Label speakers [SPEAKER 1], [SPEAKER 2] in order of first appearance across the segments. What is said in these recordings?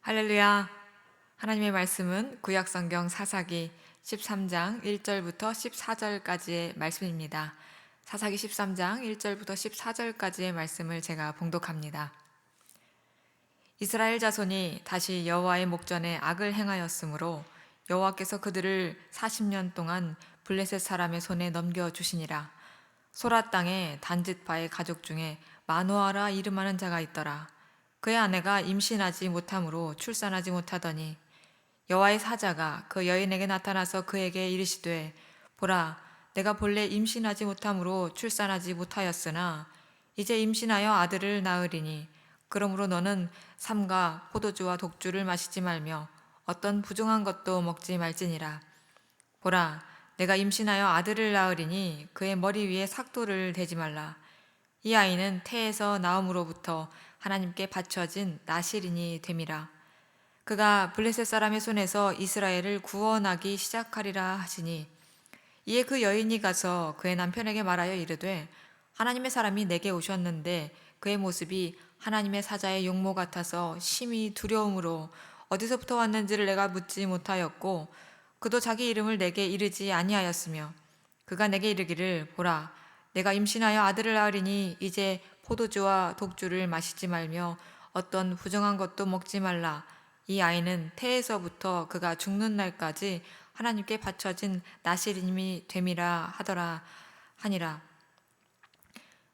[SPEAKER 1] 할렐루야. 하나님의 말씀은 구약성경 사사기 13장 1절부터 14절까지의 말씀입니다. 사사기 13장 1절부터 14절까지의 말씀을 제가 봉독합니다. 이스라엘 자손이 다시 여호와의 목전에 악을 행하였으므로 여호와께서 그들을 40년 동안 블레셋 사람의 손에 넘겨주시니라. 소라 땅에 단짓바의 가족 중에 마노아라 이름하는 자가 있더라. 그의 아내가 임신하지 못함으로 출산하지 못하더니 여호와의 사자가 그 여인에게 나타나서 그에게 이르시되 보라, 내가 본래 임신하지 못함으로 출산하지 못하였으나 이제 임신하여 아들을 낳으리니 그러므로 너는 삼가 포도주와 독주를 마시지 말며 어떤 부정한 것도 먹지 말지니라. 보라, 내가 임신하여 아들을 낳으리니 그의 머리 위에 삭도를 대지 말라. 이 아이는 태에서 나옴으로부터 하나님께 바쳐진 나실인이 됨이라. 그가 블레셋 사람의 손에서 이스라엘을 구원하기 시작하리라 하시니 이에 그 여인이 가서 그의 남편에게 말하여 이르되 하나님의 사람이 내게 오셨는데 그의 모습이 하나님의 사자의 용모 같아서 심히 두려움으로 어디서부터 왔는지를 내가 묻지 못하였고 그도 자기 이름을 내게 이르지 아니하였으며 그가 내게 이르기를 보라, 내가 임신하여 아들을 낳으리니 이제 포도주와 독주를 마시지 말며 어떤 부정한 것도 먹지 말라. 이 아이는 태에서부터 그가 죽는 날까지 하나님께 바쳐진 나실임이 됨이라 하더라 하니라.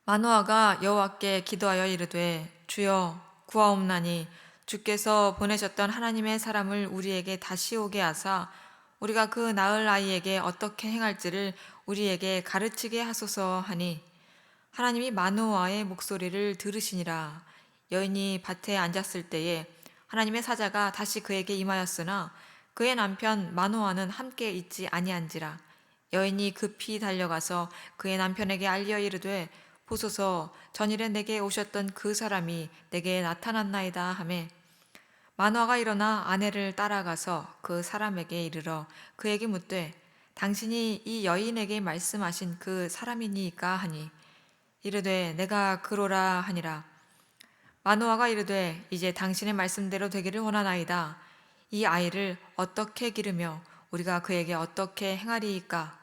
[SPEAKER 1] 마노아가 여호와께 기도하여 이르되 주여 구하옵나니 주께서 보내셨던 하나님의 사람을 우리에게 다시 오게 하사 우리가 그 낳을 아이에게 어떻게 행할지를 우리에게 가르치게 하소서 하니 하나님이 마노아의 목소리를 들으시니라. 여인이 밭에 앉았을 때에 하나님의 사자가 다시 그에게 임하였으나 그의 남편 마노아는 함께 있지 아니한지라. 여인이 급히 달려가서 그의 남편에게 알려 이르되 보소서, 전일에 내게 오셨던 그 사람이 내게 나타났나이다 하매 마노아가 일어나 아내를 따라가서 그 사람에게 이르러 그에게 묻되 당신이 이 여인에게 말씀하신 그 사람이니까 하니 이르되 내가 그로라 하니라. 마노아가 이르되 이제 당신의 말씀대로 되기를 원하나이다. 이 아이를 어떻게 기르며 우리가 그에게 어떻게 행하리이까?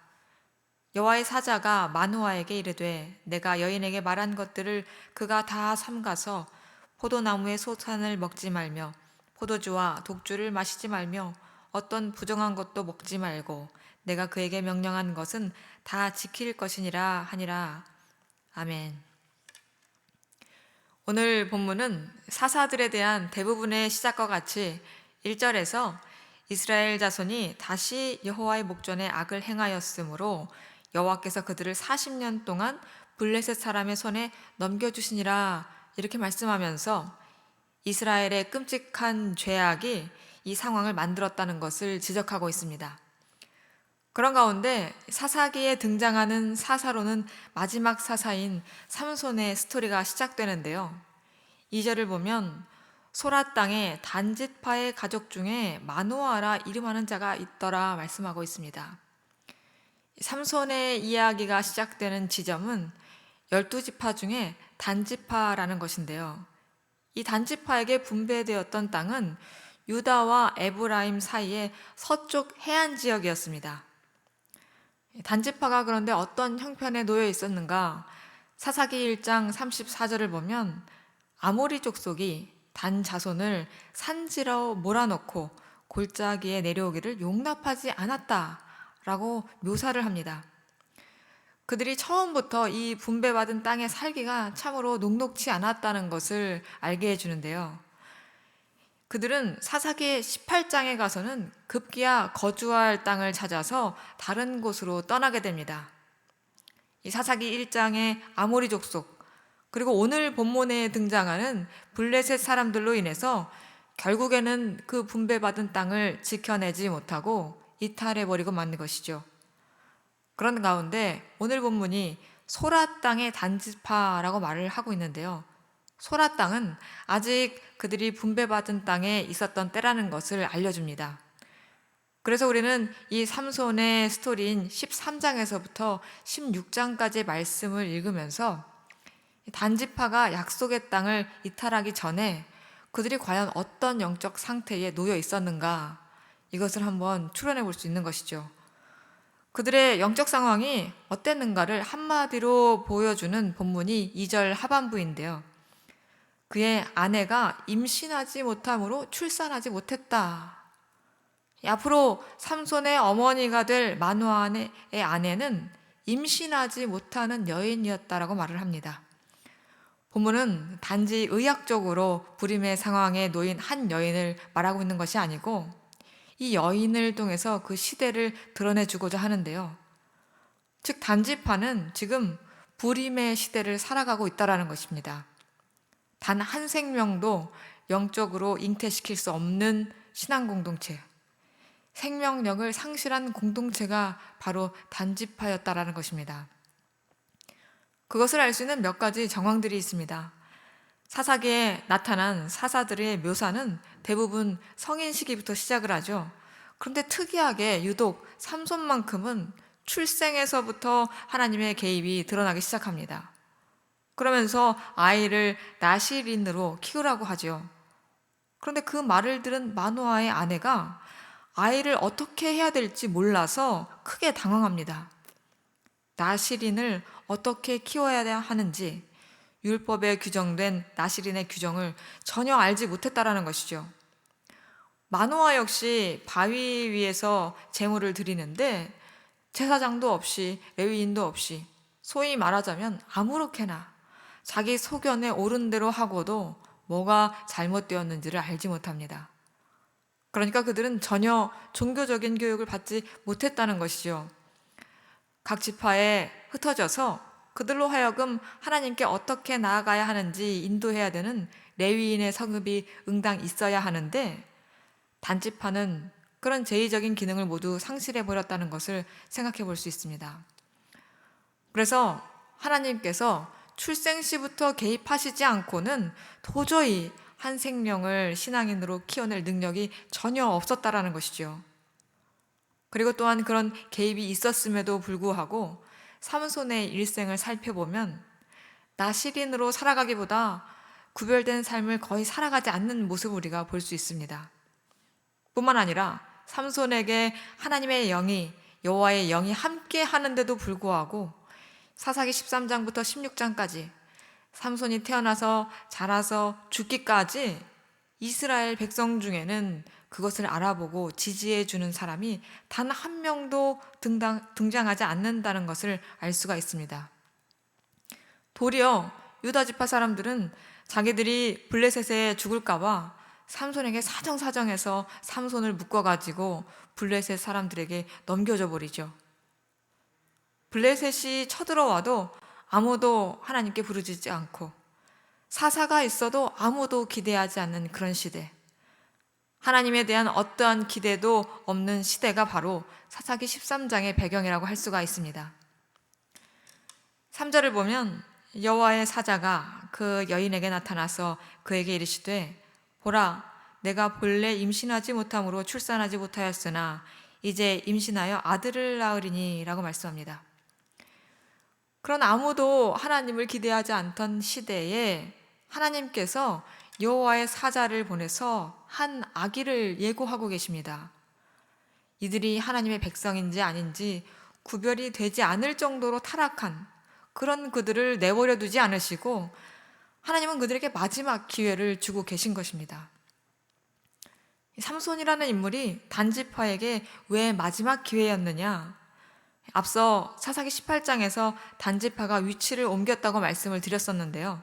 [SPEAKER 1] 여호와의 사자가 마노아에게 이르되 내가 여인에게 말한 것들을 그가 다 삼가서 포도나무의 소산을 먹지 말며 포도주와 독주를 마시지 말며 어떤 부정한 것도 먹지 말고 내가 그에게 명령한 것은 다 지킬 것이니라 하니라. 아멘. 오늘 본문은 사사들에 대한 대부분의 시작과 같이 1절에서 이스라엘 자손이 다시 여호와의 목전에 악을 행하였으므로 여호와께서 그들을 40년 동안 블레셋 사람의 손에 넘겨주시니라 이렇게 말씀하면서 이스라엘의 끔찍한 죄악이 이 상황을 만들었다는 것을 지적하고 있습니다. 그런 가운데 사사기에 등장하는 사사로는 마지막 사사인 삼손의 스토리가 시작되는데요. 2절을 보면 소라 땅에 단짓파의 가족 중에 마노아라 이름하는 자가 있더라 말씀하고 있습니다. 삼손의 이야기가 시작되는 지점은 12지파 중에 단지파라는 것인데요. 이 단지파에게 분배되었던 땅은 유다와 에브라임 사이의 서쪽 해안 지역이었습니다. 단지파가 그런데 어떤 형편에 놓여 있었는가? 사사기 1장 34절을 보면 아모리 족속이 단 자손을 산지로 몰아넣고 골짜기에 내려오기를 용납하지 않았다라고 묘사를 합니다. 그들이 처음부터 이 분배받은 땅에 살기가 참으로 녹록지 않았다는 것을 알게 해주는데요. 그들은 사사기 18장에 가서는 급기야 거주할 땅을 찾아서 다른 곳으로 떠나게 됩니다. 이 사사기 1장의 아모리 족속, 그리고 오늘 본문에 등장하는 블레셋 사람들로 인해서 결국에는 그 분배받은 땅을 지켜내지 못하고 이탈해버리고 만 것이죠. 그런 가운데 오늘 본문이 소라 땅의 단지파라고 말을 하고 있는데요. 소라 땅은 아직 그들이 분배받은 땅에 있었던 때라는 것을 알려줍니다. 그래서 우리는 이 삼손의 스토리인 13장에서부터 16장까지의 말씀을 읽으면서 단지파가 약속의 땅을 이탈하기 전에 그들이 과연 어떤 영적 상태에 놓여 있었는가, 이것을 한번 추론해 볼 수 있는 것이죠. 그들의 영적 상황이 어땠는가를 한마디로 보여주는 본문이 2절 하반부인데요. 그의 아내가 임신하지 못함으로 출산하지 못했다. 앞으로 삼손의 어머니가 될 마누아의 아내는 임신하지 못하는 여인이었다라고 말을 합니다. 본문은 단지 의학적으로 불임의 상황에 놓인 한 여인을 말하고 있는 것이 아니고 이 여인을 통해서 그 시대를 드러내주고자 하는데요. 즉 단지파는 지금 불임의 시대를 살아가고 있다는 것입니다. 단 한 생명도 영적으로 잉태시킬 수 없는 신앙 공동체, 생명력을 상실한 공동체가 바로 단지파였다라는 것입니다. 그것을 알 수 있는 몇 가지 정황들이 있습니다. 사사기에 나타난 사사들의 묘사는 대부분 성인 시기부터 시작을 하죠. 그런데 특이하게 유독 삼손만큼은 출생에서부터 하나님의 개입이 드러나기 시작합니다. 그러면서 아이를 나실인으로 키우라고 하죠. 그런데 그 말을 들은 마누아의 아내가 아이를 어떻게 해야 될지 몰라서 크게 당황합니다. 나실인을 어떻게 키워야 하는지 율법에 규정된 나실인의 규정을 전혀 알지 못했다라는 것이죠. 마노아 역시 바위 위에서 제물을 드리는데 제사장도 없이 레위인도 없이 소위 말하자면 아무렇게나 자기 소견에 옳은 대로 하고도 뭐가 잘못되었는지를 알지 못합니다. 그러니까 그들은 전혀 종교적인 교육을 받지 못했다는 것이죠. 각 지파에 흩어져서 그들로 하여금 하나님께 어떻게 나아가야 하는지 인도해야 되는 레위인의 성읍이 응당 있어야 하는데 단지파는 그런 제의적인 기능을 모두 상실해 버렸다는 것을 생각해 볼 수 있습니다. 그래서 하나님께서 출생 시부터 개입하시지 않고는 도저히 한 생명을 신앙인으로 키워낼 능력이 전혀 없었다라는 것이죠. 그리고 또한 그런 개입이 있었음에도 불구하고 삼손의 일생을 살펴보면 나실인으로 살아가기보다 구별된 삶을 거의 살아가지 않는 모습을 우리가 볼 수 있습니다. 뿐만 아니라 삼손에게 하나님의 영이 여호와의 영이 함께 하는데도 불구하고 사사기 13장부터 16장까지 삼손이 태어나서 자라서 죽기까지 이스라엘 백성 중에는 그것을 알아보고 지지해 주는 사람이 단 한 명도 등장하지 않는다는 것을 알 수가 있습니다. 도리어 유다 지파 사람들은 자기들이 블레셋에 죽을까봐 삼손에게 사정사정해서 삼손을 묶어가지고 블레셋 사람들에게 넘겨줘 버리죠. 블레셋이 쳐들어와도 아무도 하나님께 부르짖지 않고 사사가 있어도 아무도 기대하지 않는 그런 시대, 하나님에 대한 어떠한 기대도 없는 시대가 바로 사사기 13장의 배경이라고 할 수가 있습니다. 3절을 보면 여호와의 사자가 그 여인에게 나타나서 그에게 이르시되 보라, 내가 본래 임신하지 못함으로 출산하지 못하였으나 이제 임신하여 아들을 낳으리니 라고 말씀합니다. 그런 아무도 하나님을 기대하지 않던 시대에 하나님께서 여호와의 사자를 보내서 한 아기를 예고하고 계십니다. 이들이 하나님의 백성인지 아닌지 구별이 되지 않을 정도로 타락한 그런 그들을 내버려 두지 않으시고 하나님은 그들에게 마지막 기회를 주고 계신 것입니다. 삼손이라는 인물이 단지파에게 왜 마지막 기회였느냐? 앞서 사사기 18장에서 단지파가 위치를 옮겼다고 말씀을 드렸었는데요.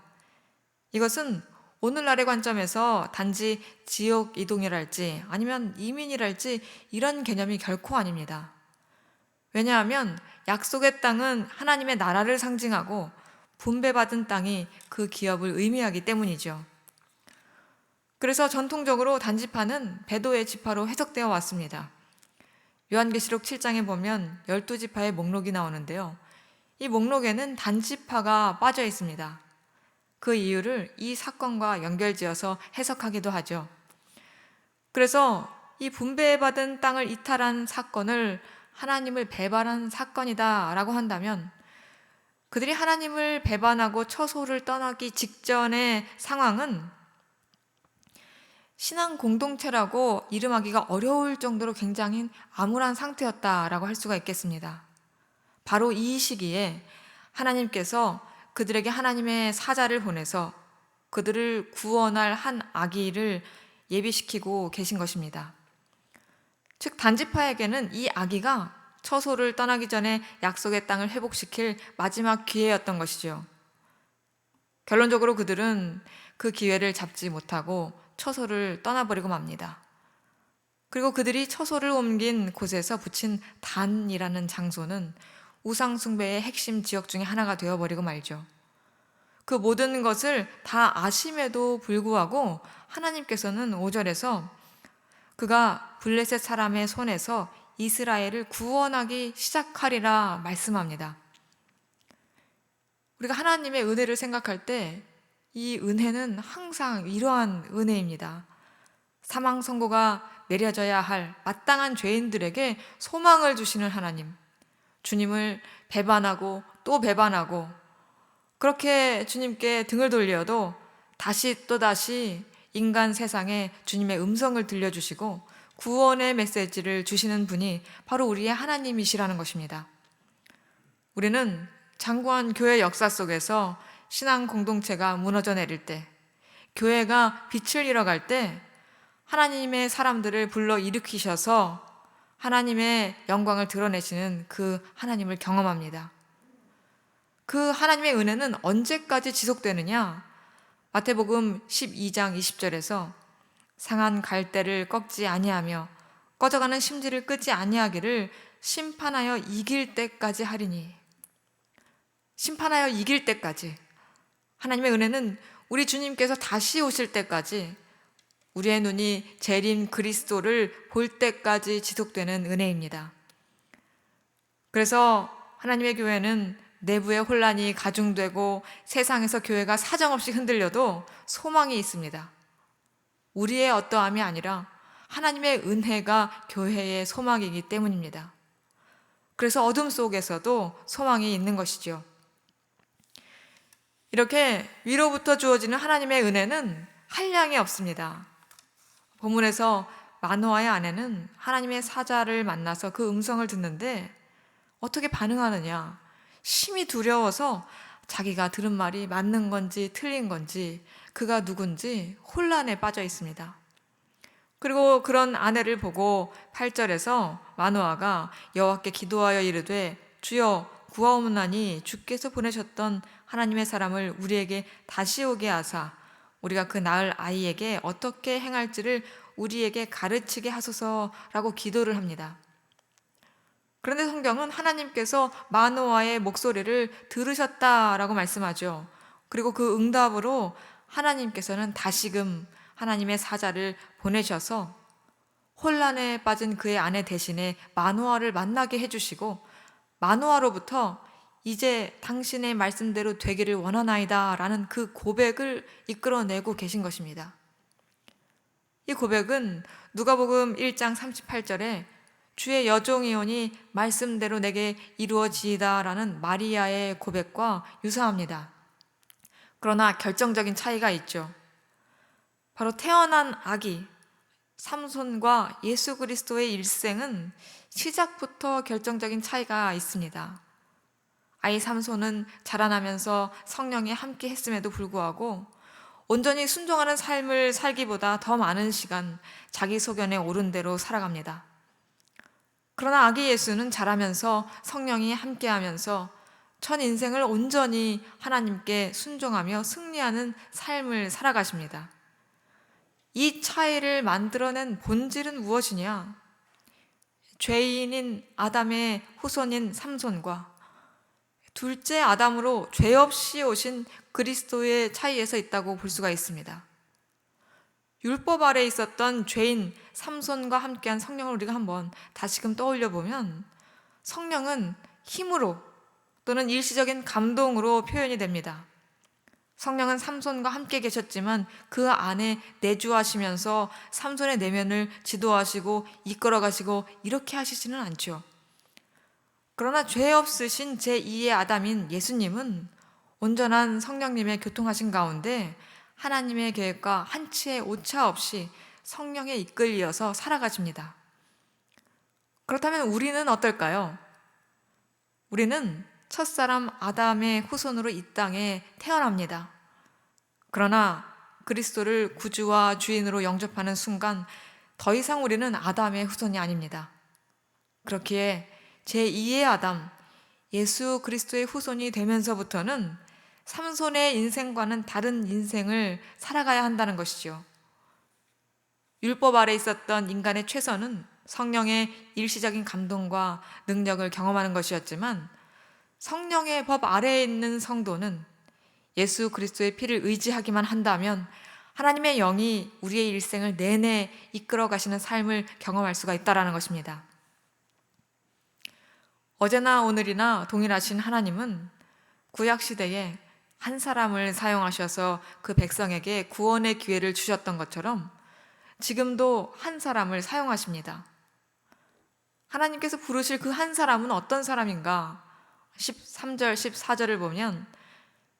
[SPEAKER 1] 이것은 오늘날의 관점에서 단지 지역 이동이랄지 아니면 이민이랄지 이런 개념이 결코 아닙니다. 왜냐하면 약속의 땅은 하나님의 나라를 상징하고 분배받은 땅이 그 기업을 의미하기 때문이죠. 그래서 전통적으로 단지파는 배도의 지파로 해석되어 왔습니다. 요한계시록 7장에 보면 12지파의 목록이 나오는데요. 이 목록에는 단지파가 빠져 있습니다. 그 이유를 이 사건과 연결지어서 해석하기도 하죠. 그래서 이 분배받은 땅을 이탈한 사건을 하나님을 배반한 사건이다 라고 한다면 그들이 하나님을 배반하고 처소를 떠나기 직전의 상황은 신앙 공동체라고 이름하기가 어려울 정도로 굉장히 암울한 상태였다라고 할 수가 있겠습니다. 바로 이 시기에 하나님께서 그들에게 하나님의 사자를 보내서 그들을 구원할 한 아기를 예비시키고 계신 것입니다. 즉 단지파에게는 이 아기가 처소를 떠나기 전에 약속의 땅을 회복시킬 마지막 기회였던 것이죠. 결론적으로 그들은 그 기회를 잡지 못하고 처소를 떠나버리고 맙니다. 그리고 그들이 처소를 옮긴 곳에서 붙인 단이라는 장소는 우상숭배의 핵심 지역 중에 하나가 되어버리고 말죠. 그 모든 것을 다 아심에도 불구하고 하나님께서는 5절에서 그가 블레셋 사람의 손에서 이스라엘을 구원하기 시작하리라 말씀합니다. 우리가 하나님의 은혜를 생각할 때 이 은혜는 항상 이러한 은혜입니다. 사망 선고가 내려져야 할 마땅한 죄인들에게 소망을 주시는 하나님, 주님을 배반하고 또 배반하고 그렇게 주님께 등을 돌려도 다시 또 다시 인간 세상에 주님의 음성을 들려주시고 구원의 메시지를 주시는 분이 바로 우리의 하나님이시라는 것입니다. 우리는 장구한 교회 역사 속에서 신앙 공동체가 무너져 내릴 때, 교회가 빛을 잃어갈 때 하나님의 사람들을 불러 일으키셔서 하나님의 영광을 드러내시는 그 하나님을 경험합니다. 그 하나님의 은혜는 언제까지 지속되느냐? 마태복음 12장 20절에서 상한 갈대를 꺾지 아니하며 꺼져가는 심지를 끄지 아니하기를 심판하여 이길 때까지 하리니. 심판하여 이길 때까지. 하나님의 은혜는 우리 주님께서 다시 오실 때까지, 우리의 눈이 재림 그리스도를 볼 때까지 지속되는 은혜입니다. 그래서 하나님의 교회는 내부의 혼란이 가중되고 세상에서 교회가 사정없이 흔들려도 소망이 있습니다. 우리의 어떠함이 아니라 하나님의 은혜가 교회의 소망이기 때문입니다. 그래서 어둠 속에서도 소망이 있는 것이죠. 이렇게 위로부터 주어지는 하나님의 은혜는 한량이 없습니다. 본문에서 마노아의 아내는 하나님의 사자를 만나서 그 음성을 듣는데 어떻게 반응하느냐? 심히 두려워서 자기가 들은 말이 맞는 건지 틀린 건지 그가 누군지 혼란에 빠져 있습니다. 그리고 그런 아내를 보고 8절에서 마노아가 여호와께 기도하여 이르되 주여 구하옵나니 주께서 보내셨던 하나님의 사람을 우리에게 다시 오게 하사 우리가 그 낳을 아이에게 어떻게 행할지를 우리에게 가르치게 하소서라고 기도를 합니다. 그런데 성경은 하나님께서 마노아의 목소리를 들으셨다라고 말씀하죠. 그리고 그 응답으로 하나님께서는 다시금 하나님의 사자를 보내셔서 혼란에 빠진 그의 아내 대신에 마노아를 만나게 해주시고 마노아로부터 이제 당신의 말씀대로 되기를 원하나이다 라는 그 고백을 이끌어내고 계신 것입니다. 이 고백은 누가복음 1장 38절에 주의 여종이오니 말씀대로 내게 이루어지이다 라는 마리아의 고백과 유사합니다. 그러나 결정적인 차이가 있죠. 바로 태어난 아기 삼손과 예수 그리스도의 일생은 시작부터 결정적인 차이가 있습니다. 아이 삼손은 자라나면서 성령이 함께 했음에도 불구하고 온전히 순종하는 삶을 살기보다 더 많은 시간 자기 소견에 옳은 대로 살아갑니다. 그러나 아기 예수는 자라면서 성령이 함께하면서 전 인생을 온전히 하나님께 순종하며 승리하는 삶을 살아가십니다. 이 차이를 만들어낸 본질은 무엇이냐? 죄인인 아담의 후손인 삼손과 둘째 아담으로 죄 없이 오신 그리스도의 차이에서 있다고 볼 수가 있습니다. 율법 아래 있었던 죄인 삼손과 함께한 성령을 우리가 한번 다시금 떠올려 보면 성령은 힘으로 또는 일시적인 감동으로 표현이 됩니다. 성령은 삼손과 함께 계셨지만 그 안에 내주하시면서 삼손의 내면을 지도하시고 이끌어가시고 이렇게 하시지는 않죠. 그러나 죄 없으신 제2의 아담인 예수님은 온전한 성령님의 교통하신 가운데 하나님의 계획과 한치의 오차 없이 성령에 이끌려서 살아가십니다. 그렇다면 우리는 어떨까요? 우리는 첫사람 아담의 후손으로 이 땅에 태어납니다. 그러나 그리스도를 구주와 주인으로 영접하는 순간 더 이상 우리는 아담의 후손이 아닙니다. 그렇기에 제2의 아담, 예수 그리스도의 후손이 되면서부터는 삼손의 인생과는 다른 인생을 살아가야 한다는 것이죠. 율법 아래 있었던 인간의 최선은 성령의 일시적인 감동과 능력을 경험하는 것이었지만 성령의 법 아래에 있는 성도는 예수 그리스도의 피를 의지하기만 한다면 하나님의 영이 우리의 일생을 내내 이끌어 가시는 삶을 경험할 수가 있다는 것입니다. 어제나 오늘이나 동일하신 하나님은 구약시대에 한 사람을 사용하셔서 그 백성에게 구원의 기회를 주셨던 것처럼 지금도 한 사람을 사용하십니다. 하나님께서 부르실 그 한 사람은 어떤 사람인가? 13절, 14절을 보면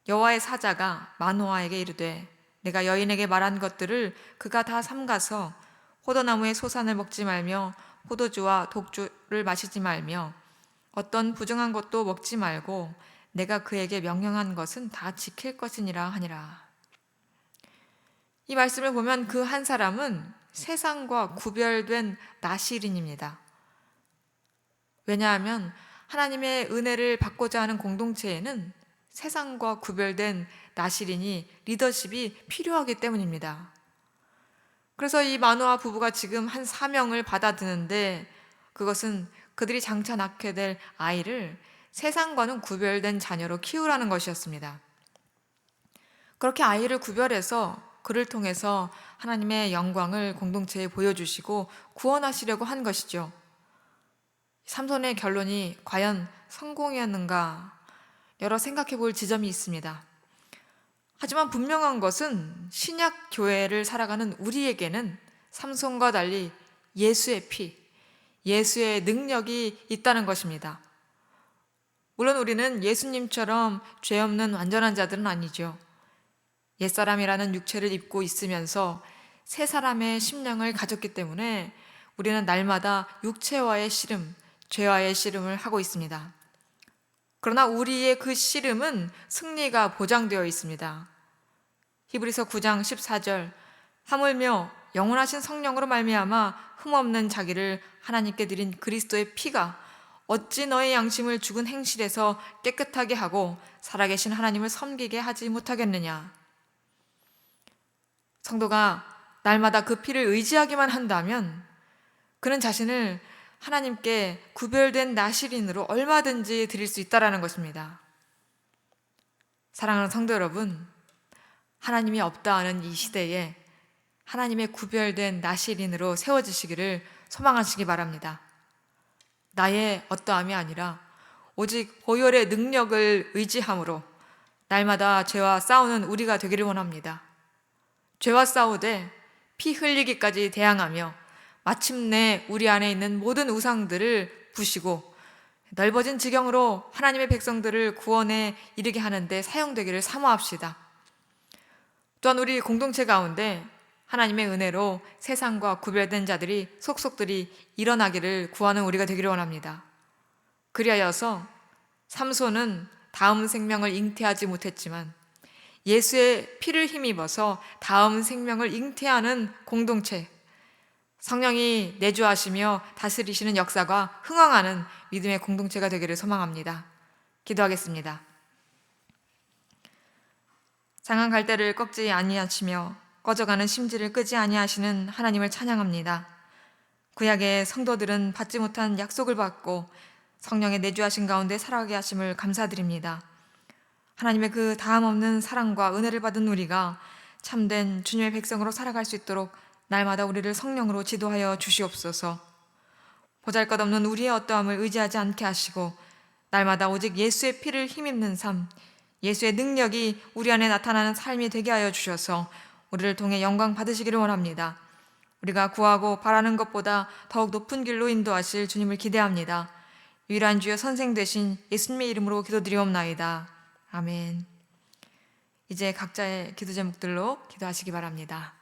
[SPEAKER 1] 여호와의 사자가 마노아에게 이르되 내가 여인에게 말한 것들을 그가 다 삼가서 포도나무의 소산을 먹지 말며 포도주와 독주를 마시지 말며 어떤 부정한 것도 먹지 말고 내가 그에게 명령한 것은 다 지킬 것이니라 하니라. 이 말씀을 보면 그 한 사람은 세상과 구별된 나시린입니다. 왜냐하면 하나님의 은혜를 받고자 하는 공동체에는 세상과 구별된 나시린이 리더십이 필요하기 때문입니다. 그래서 이 마노아 부부가 지금 한 사명을 받아드는데 그것은 그들이 장차 낳게 될 아이를 세상과는 구별된 자녀로 키우라는 것이었습니다. 그렇게 아이를 구별해서 그를 통해서 하나님의 영광을 공동체에 보여주시고 구원하시려고 한 것이죠. 삼손의 결론이 과연 성공이었는가 여러 생각해 볼 지점이 있습니다. 하지만 분명한 것은 신약 교회를 살아가는 우리에게는 삼손과 달리 예수의 피, 예수의 능력이 있다는 것입니다. 물론 우리는 예수님처럼 죄 없는 완전한 자들은 아니죠. 옛사람이라는 육체를 입고 있으면서 새 사람의 심령을 가졌기 때문에 우리는 날마다 육체와의 씨름, 죄와의 씨름을 하고 있습니다. 그러나 우리의 그 씨름은 승리가 보장되어 있습니다. 히브리서 9장 14절 하물며 영원하신 성령으로 말미암아 흠없는 자기를 하나님께 드린 그리스도의 피가 어찌 너의 양심을 죽은 행실에서 깨끗하게 하고 살아계신 하나님을 섬기게 하지 못하겠느냐. 성도가 날마다 그 피를 의지하기만 한다면 그는 자신을 하나님께 구별된 나시린으로 얼마든지 드릴 수 있다는 것입니다. 사랑하는 성도 여러분, 하나님이 없다 하는 이 시대에 하나님의 구별된 나시린으로 세워지시기를 소망하시기 바랍니다. 나의 어떠함이 아니라 오직 보혈의 능력을 의지함으로 날마다 죄와 싸우는 우리가 되기를 원합니다. 죄와 싸우되 피 흘리기까지 대항하며 마침내 우리 안에 있는 모든 우상들을 부시고 넓어진 지경으로 하나님의 백성들을 구원에 이르게 하는데 사용되기를 사모합시다. 또한 우리 공동체 가운데 하나님의 은혜로 세상과 구별된 자들이 속속들이 일어나기를 구하는 우리가 되기를 원합니다. 그리하여서 삼손은 다음 생명을 잉태하지 못했지만 예수의 피를 힘입어서 다음 생명을 잉태하는 공동체, 성령이 내주하시며 다스리시는 역사가 흥황하는 믿음의 공동체가 되기를 소망합니다. 기도하겠습니다. 상한 갈대를 꺾지 아니하시며 꺼져가는 심지를 끄지 아니하시는 하나님을 찬양합니다. 구약의 성도들은 받지 못한 약속을 받고 성령의 내주하신 가운데 살아가게 하심을 감사드립니다. 하나님의 그 다음 없는 사랑과 은혜를 받은 우리가 참된 주님의 백성으로 살아갈 수 있도록 날마다 우리를 성령으로 지도하여 주시옵소서. 보잘것없는 우리의 어떠함을 의지하지 않게 하시고 날마다 오직 예수의 피를 힘입는 삶, 예수의 능력이 우리 안에 나타나는 삶이 되게 하여 주셔서 우리를 통해 영광 받으시기를 원합니다. 우리가 구하고 바라는 것보다 더욱 높은 길로 인도하실 주님을 기대합니다. 유일한 주여 선생 되신 예수님의 이름으로 기도드리옵나이다. 아멘. 이제 각자의 기도 제목들로 기도하시기 바랍니다.